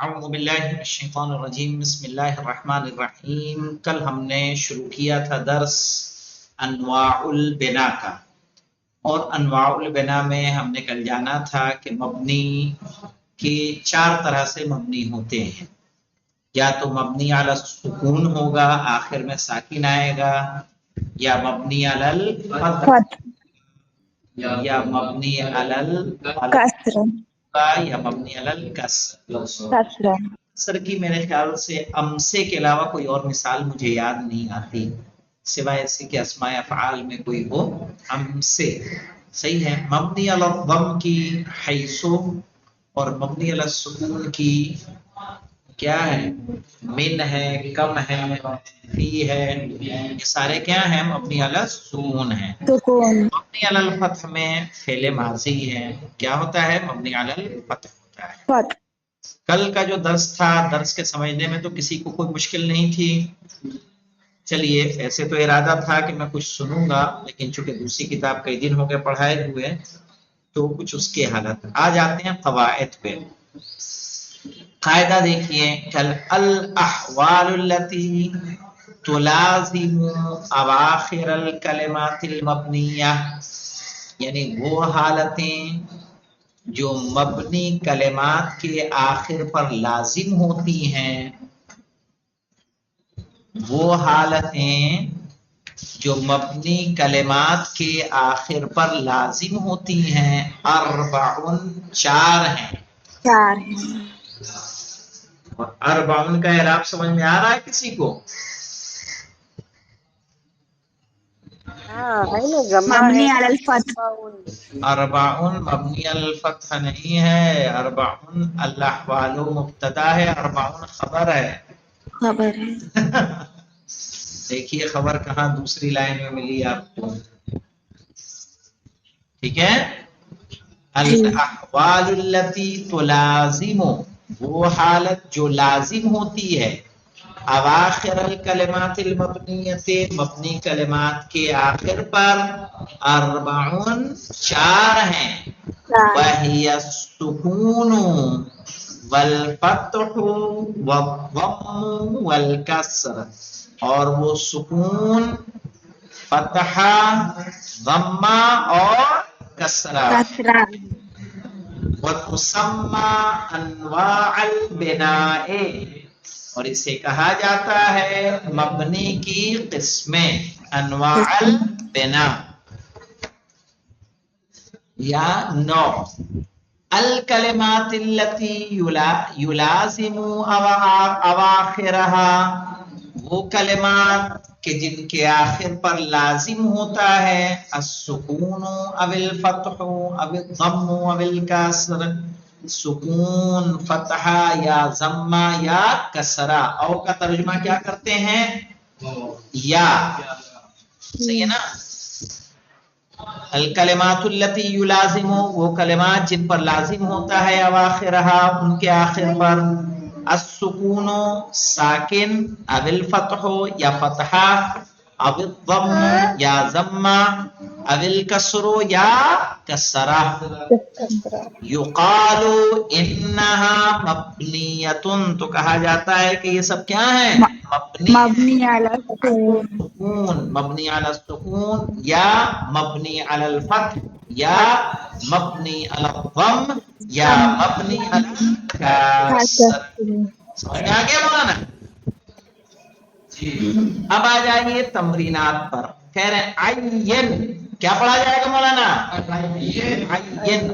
اعوذ باللہ من الشیطان الرجیم بسم اللہ الرحمن الرحیم۔ کل ہم نے شروع کیا تھا درس انواع البنا کا، اور انواع البنا میں ہم نے کل جانا تھا کہ مبنی کے چار طرح سے مبنی ہوتے ہیں، یا تو مبنی علی السکون ہوگا، آخر میں ساکن آئے گا، یا مبنی علی الفتح، یا مبنی علی کسر یا مبنی علی الکسر۔ سر کی میرے خیال سے امسے کے علاوہ کوئی اور مثال مجھے یاد نہیں آتی، سوائے ایسے کہ اسماء افعال میں کوئی ہو امسے۔ صحیح ہے، مبنی علی الضم کی حیثو، اور مبنی علی السکون کی کیا ہے، من ہے، کم ہے، فی ہے، یہ سارے کیا ہیں، مبنی علی السکون ہیں۔ سکون مبنی علی الفتح میں فعل ماضی ہے، کیا ہوتا ہے، مبنی علی الفتح ہوتا ہے۔ فتح کل کا جو درس تھا، درس کے سمجھنے میں تو کسی کو کوئی مشکل نہیں تھی۔ چلیے، ایسے تو ارادہ تھا کہ میں کچھ سنوں گا، لیکن چونکہ دوسری کتاب کئی دن ہو گئے پڑھائے ہوئے تو کچھ اس کے حالت۔ آ جاتے ہیں قواعد پہ۔ قاعدہ دیکھیے، کل الاحوال التي تلازم اواخر الکلمات المبنیہ، یعنی وہ حالتیں جو مبنی کلمات کے آخر پر لازم ہوتی ہیں، وہ حالتیں جو مبنی کلمات کے آخر پر لازم ہوتی ہیں، اربعن، چار ہیں۔ چار ہیں۔ اور اربعن کا اعراب سمجھ میں آ رہا ہے کسی کو؟ مبنی علی الفتح، اربعن مبنی الفتح نہیں ہے، اربعن الاحوال مبتدا ہے، اربعن خبر ہے۔ خبر ہے۔ دیکھیے خبر کہاں دوسری لائن میں ملی آپ کو، ٹھیک ہے۔ الاحوال التي تلازم، وہ حالت جو لازم ہوتی ہے، اواخر الکلمات المبنیۃ، مبنی کلمات کے آخر پر، اربعن، چار ہیں۔ وہی السکون والفتح والضم والکسر، اور وہ سکون، فتحہ، ضمہ اور کسرہ۔ وتسمى انواع البناء، اور اسے کہا جاتا ہے مبنی کی قسمیں، انواع البناء یا نوع۔ الکلمات التي یلازم اواخرها، وہ کلمات کہ جن کے آخر پر لازم ہوتا ہے السکون او الفتح او الضم او الکسر، سکون، فتحہ یا ضمہ یا کسرہ۔ او کا ترجمہ کیا کرتے ہیں، یا، صحیح ہے نا۔ الکلمات التي یلازم، وہ کلمات جن پر لازم ہوتا ہے اواخرہا، ان کے آخر پر، السکون، ساکن، او الفتح یا فتحہ، او الضم یا ضمہ، او الکسر یا کسرہ۔ یقال انہا مبنیۃ، تو کہا جاتا ہے کہ یہ سب کیا ہیں، مبنی علی السکون، سکون، مبنی علی السکون، یا مبنی علی الفتح، یا مبنی علی الضم، یا مبنی علی الکسر۔ سمجھ میں آ گیا مولانا؟ اب آ جائیے تمرینات پر۔ کہہ رہے ہیں عین، کیا پڑھا جائے گا مولانا؟ عین۔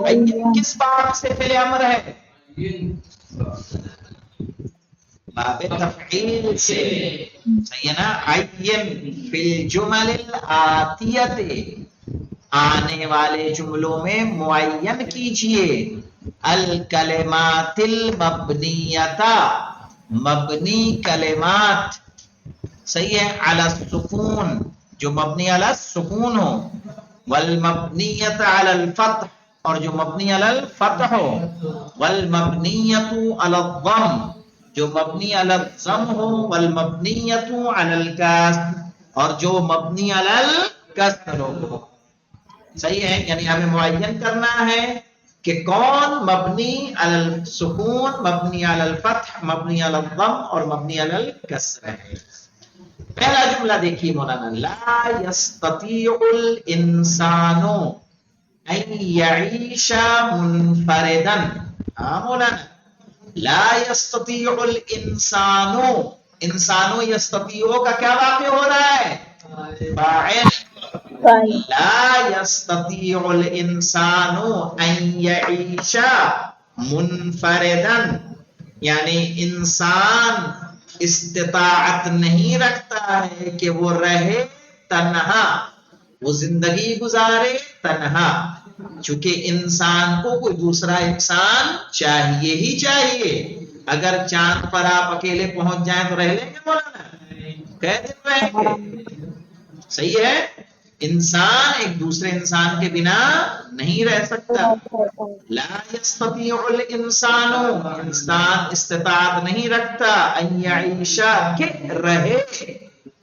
عین کس باب سے فعل امر ہے؟ باب تفعیل سے، صحیح ہے نا۔ عین فی الجمل الآتیۃ، آنے والے جملوں میں معین کیجئے، الکلمات المبنیۃ، مبنی کلمات، صحیح ہے، علی السکون، جو مبنی علی السکون ہو، والمبنیۃ علی الفتح، اور جو مبنی علی الفتح ہو، والمبنیۃ علی الضم، جو مبنی علی الضم ہو، والمبنیۃ علی الکسر، اور جو مبنی علی الکسر ہو۔ صحیح ہے، یعنی ہمیں معین کرنا ہے کہ کون مبنی علی السکون، مبنی علی الفتح، مبنی علی الضم اور مبنی علی الکسر ہے. پہلا جملہ دیکھیے مولانا، لا یستطیع الانسان ان یعیش منفردا. ہاں مولانا، لا یستطیع الانسان، انسانو یستطیع کا کیا واقع ہو رہا ہے؟ فاعل. لا یستطیع الانسان ان یعیش منفردا، یعنی انسان استطاعت نہیں رکھتا ہے کہ وہ رہے تنہا، وہ زندگی گزارے تنہا، چونکہ انسان کو کوئی دوسرا انسان چاہیے ہی چاہیے. اگر چاند پر آپ اکیلے پہنچ جائیں تو رہ لیں گے مولانا؟ کہہ دن رہیں گے. صحیح ہے، انسان ایک دوسرے انسان کے بنا نہیں رہ سکتا. لا یستطیع الانسان، انسان استطاعت نہیں رکھتا، ان یعیش کہ رہے.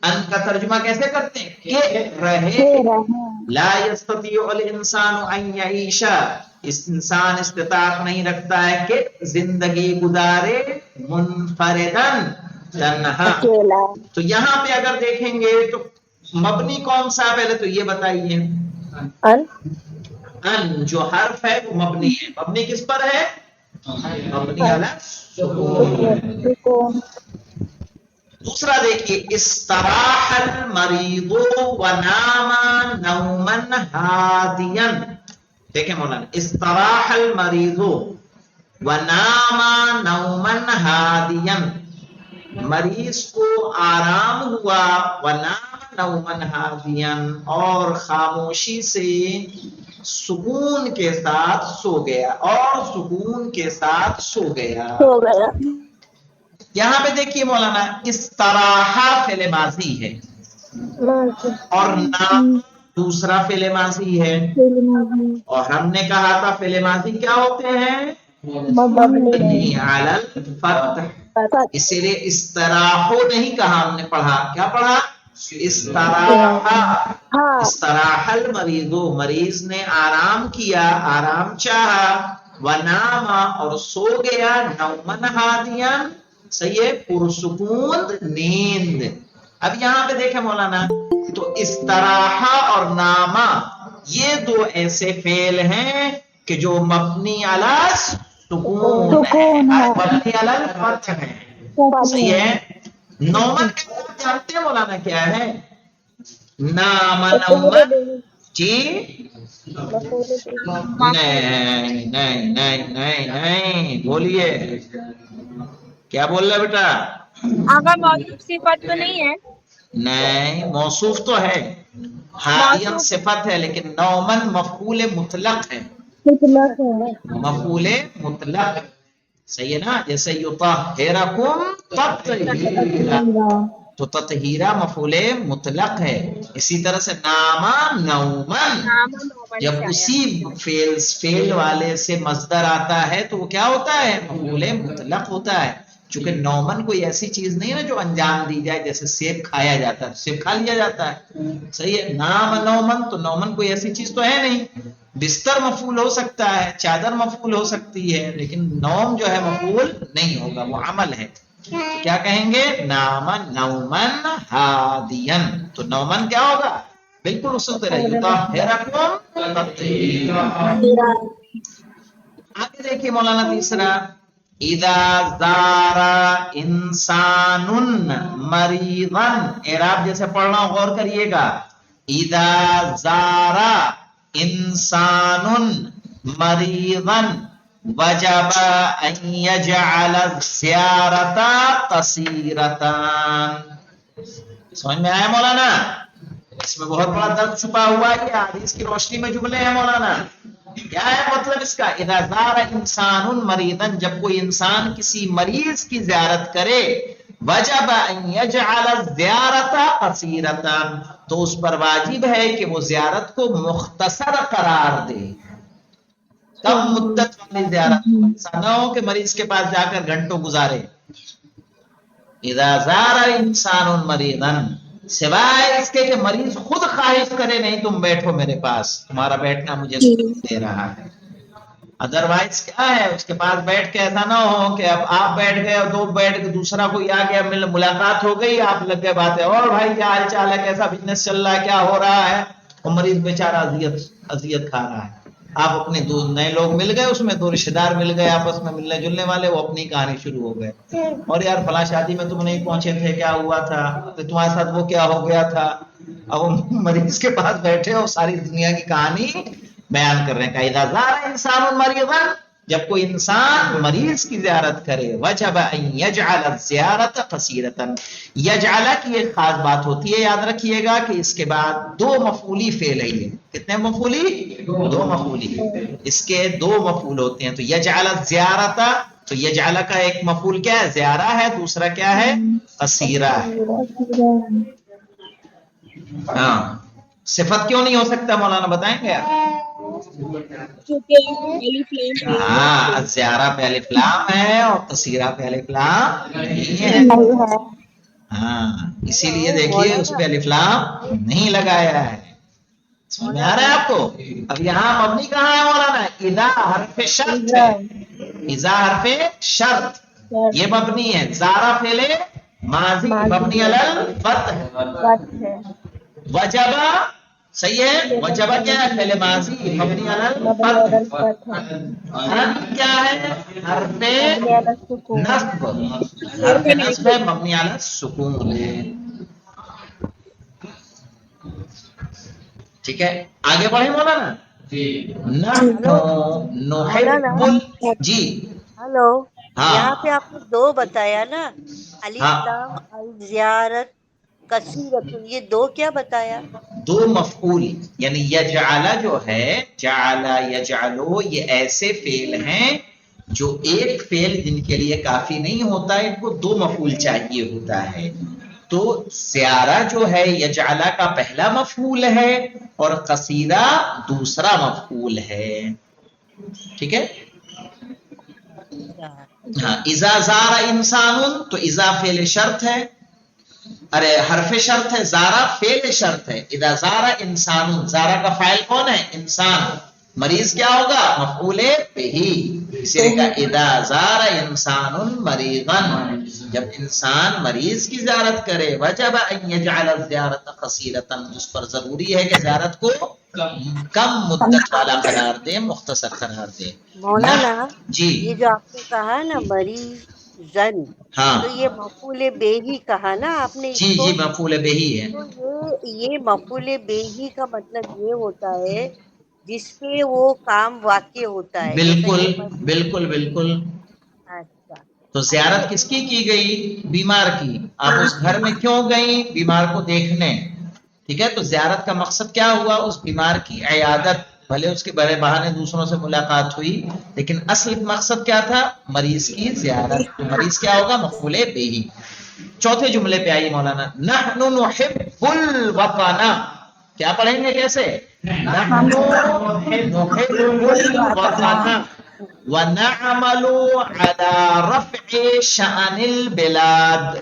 ان کا ترجمہ کیسے کرتے ہیں؟ کہ رہے. لا یستطیع الانسان ان یعیش، اس انسان استطاعت نہیں رکھتا ہے کہ زندگی گزارے منفردن، تنہا. تو یہاں پہ اگر دیکھیں گے تو مبنی کون سا؟ پہلے تو یہ بتائیے. ان جو حرف ہے وہ مبنی ہے. مبنی کس پر ہے؟ مبنی علی السکون. دوسرا دیکھیے، استراح المریض ونام نوما ہادیا. دیکھیں مولانا، استراح المریض ونام نوما ہادیا، مریض کو آرام ہوا، ونام نوما ہادیا، اور خاموشی سے سکون کے ساتھ سو گیا، اور سکون کے ساتھ سو گیا. یہاں پہ دیکھیے مولانا، استراحہ فعل ماضی ہے اور نام دوسرا فعل ماضی ہے، اور ہم نے کہا تھا فعل ماضی کیا ہوتے ہیں؟ مبنی علی الفتح. اسی لیے استراحو نہیں کہا، ہم نے پڑھا کیا پڑھا؟ استراحہ. استراح المریض، مریض نے آرام کیا، آرام چاہا، ونام اور سو گیا، نومن ہادیا، صحیح ہے، پرسکون نیند. اب یہاں پہ دیکھیں مولانا، تو استراحہ اور نامہ یہ دو ایسے فعل ہیں کہ جو مبنی علی سکون ہے، مبنی علی الفتح ہے. صحیح ہے. نومن کا آپ جانتے ہیں مولانا کیا ہے؟ نام نومن، جی نہیں نہیں نہیں نہیں نہیں، بولیے کیا بول رہے بیٹا؟ اگر موصوف صفت تو نہیں ہے؟ نہیں، موصوف تو ہے، حادین صفت ہے، لیکن نومن مفعول مطلق ہے، مفعول مطلق. صحیح ہے نا؟ جیسے یطہرکم تطہیرا، تو تطہیرا مفعول مطلق ہے. اسی طرح سے ناما نومن، جب اسی فعل والے سے مصدر آتا ہے تو وہ کیا ہوتا ہے؟ مفعول مطلق ہوتا ہے. چونکہ نومن کوئی ایسی چیز نہیں ہے نا جو انجام دی جائے، جیسے سیب کھایا جاتا ہے، سیب کھا لیا جاتا ہے. صحیح ہے. نام نومن، تو نومن کوئی ایسی چیز تو ہے نہیں. بستر مفعول ہو سکتا ہے، چادر مفعول ہو سکتی ہے، لیکن نوم جو ہے مفعول نہیں ہوگا، وہ عمل ہے. تو کیا کہیں گے؟ نام نومن ہادین. تو نومن کیا ہوگا؟ بالکل اسی طرح یطہرکم تطہیرا. آگے دیکھیے مولانا تیسرا، اذا زار انسان مریضا. اعراب جیسے پڑھنا غور کریے گا. اذا زار انسان مریضا وجب ان یجعل الزیارۃ قصیرۃ. سمجھ میں آیا مولانا؟ اس میں بہت بڑا درد چھپا ہوا ہے. یہ حدیث کی روشنی میں جملے ہیں مولانا. کیا ہے مطلب اس کا؟ اذا زار انسان مریضا، جب کوئی انسان کسی مریض کی زیارت کرے، وجب ان یجعل الزیارۃ قصیرۃ، تو اس پر واجب ہے کہ وہ زیارت کو مختصر قرار دے. کم مدت والی زیارت، ایسا نہ ہو کہ مریض کے پاس جا کر گھنٹوں گزارے. اذا زار انسان مریضا، سوائے اس کے کہ مریض خود خواہش کرے نہیں تم بیٹھو میرے پاس، تمہارا بیٹھنا مجھے سکون دے رہا ہے. ادروائز کیا ہے اس کے پاس بیٹھ کے ایسا نہ ہو کہ اب آپ بیٹھ گئے اور دو بیٹھ کے دوسرا کوئی آ گیا, ملاقات ہو گئی, آپ لگ گئے باتیں, اور بھائی کیا حال چال ہے, کیسا بزنس چل رہا ہے, کیا ہو رہا ہے, اور مریض بیچارہ اذیت کھا رہا ہے. آپ اپنے دو نئے لوگ مل گئے, اس میں دو رشتے دار مل گئے آپس میں ملنے جلنے والے, وہ اپنی کہانی شروع ہو گئے, اور یار فلاں شادی میں تم نہیں پہنچے تھے, کیا ہوا تھا, تمہارے ساتھ وہ کیا ہو گیا تھا. اب وہ مریض کے پاس بیٹھے ہو ساری دنیا کی کہانی بیان کر رہے ہیں. اذا زار انسان مریضا, جب کوئی انسان مریض کی زیارت کرے, وجب ان یجعل الزیارت قصیرۃ, یجعل کی ایک خاص بات ہوتی ہے, یاد رکھیے گا کہ اس کے بعد دو مفعولی فعل ہے. یہ کتنے مفعولی؟ دو مفعولی. اس کے دو مفعول ہوتے ہیں. تو یجعل الزیارت, تو یجعل کا ایک مفعول کیا ہے, زیارہ ہے, دوسرا کیا ہے, قصیرہ ہے. ہاں, صفت کیوں نہیں ہو سکتا مولانا بتائیں گے کیونکہ ہاں, زیارہ پہ الف لام ہے اور قصیرہ پہ الف لام نہیں ہے. ہاں, اسی لیے دیکھیے اس پہ الف لام نہیں لگایا ہے. سمجھ میں آ رہا ہے آپ کو؟ اب یہاں مبنی کہاں ہے مولانا؟ اذا حرف شرط ہے, اذا حرف شرط یہ مبنی ہے. زارہ فعل ماضی مبنی علی الفتح. وجبہ صحیح ہے, وجبہ کیا ہے, فعل ماضی مبنی علی الفتح. حرف کیا ہے, حرف نصب, حرف نصب ہے مبنی علی السکون ہے. ٹھیک ہے, آگے بڑھیں مولانا. جی ہلو, ہاں یہاں پہ آپ نے دو بتایا نا, الف ہاں, لام الزیارت کثیرۃ, یہ دو کیا بتایا؟ دو مفعول, یعنی یجعل جو ہے, جعل یجعلو, یہ ایسے فعل ہیں جو ایک فعل جن کے لیے کافی نہیں ہوتا ہے, ان کو دو مفعول چاہیے ہوتا ہے. تو زیارہ جو ہے یجعل کا پہلا مفعول ہے اور قصیرہ دوسرا مفعول ہے. ٹھیک ہے, ہاں. اذا زار انسان, تو اذا فعل شرط ہے, ارے حرف شرط ہے, زارا فعل شرط ہے. اذا زارا انسان, زارا کا فاعل کون ہے, انسان. مریض کیا ہوگا, مفعول بہی. اسی لیے کہا اذا زارا انسان مریضا, جب انسان مریض کی زیارت کرے, وجب ان یجعل الزیارت قصیرۃ, اس پر ضروری ہے کہ زیارت کو کم مدت والا قرار دے, مختصر قرار دے. مولانا جی یہ جو آپ نے کہا نا مریض زن, ہاں, تو یہ مفعول بہی کہا نا آپ نے اس جی کو, جی مفعول بہی ہے. تو یہ مفعول بہی کا مطلب یہ ہوتا ہے جس پہ وہ کام واقع ہوتا ہے, جیسا بالکل کہ بالکل بالکل. اچھا, تو زیارت کس کی گئی, بیمار کی. آپ اس گھر میں کیوں گئی, بیمار کو دیکھنے. ٹھیک ہے, تو زیارت کا مقصد کیا ہوا, اس بیمار کی عیادت. بھلے اس کے بڑے بہانے دوسروں سے ملاقات ہوئی, لیکن اصل مقصد کیا تھا, مریض کی زیارت. تو مریض کیا ہوگا, مفعول بہی. چوتھے جملے پہ آئی مولانا, نحن نحب الوطن, کیا پڑھیں گے کیسے, نحن نحب الوطن ونعمل على رفع شأن البلاد.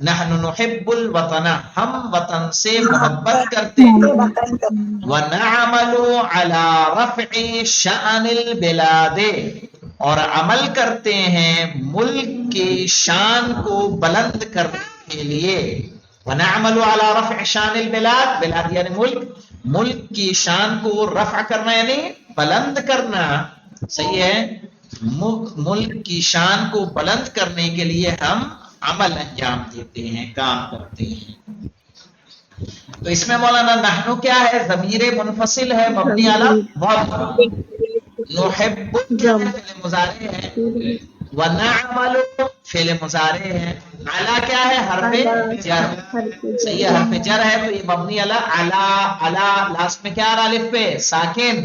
نحن نحب الوطن, ہم وطن سے محبت کرتے ہیں. ونعمل على رفع شأن البلاد, اور عمل کرتے ہیں ملک کی شان کو بلند کرنے کے لیے. ونعمل على رفع شان البلاد, بلاد یعنی ملک, ملک کی شان کو رفع کرنا یعنی بلند کرنا. صحیح ہے, ملک کی شان کو بلند کرنے کے لیے ہم عمل انجام دیتے ہیں, کام کرتے ہیں. تو اس میں مولانا نحنو کیا ہے, ضمیر منفصل ہے مبنی علی ضم. نحب کیا ہے, فعل مضارع ہے. ونعمل فعل مضارع ہے. علی کیا ہے, حرف جر. صحیح ہے, حرف جر ہے, تو یہ مبنی علی علی, لاسٹ میں کیا آ رہا, الف پہ ساکن.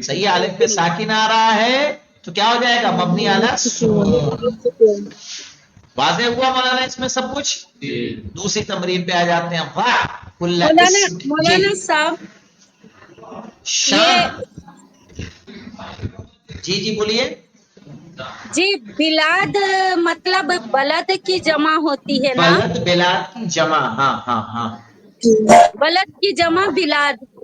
صحیح ہے, الف پہ ساکن آ رہا ہے, تو کیا ہو جائے گا, مبنی علی سکون. واضح ہوا مولانا اس میں سب کچھ. دوسری تمرین پہ آ جاتے ہیں. مولانا صاحب, شان, جی جی بولیے. جی بلاد مطلب بلد کی جمع ہوتی ہے نا, بلد بلاد کی جمع, ہاں ہاں ہاں, بلد کی جمع بلاد.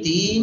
3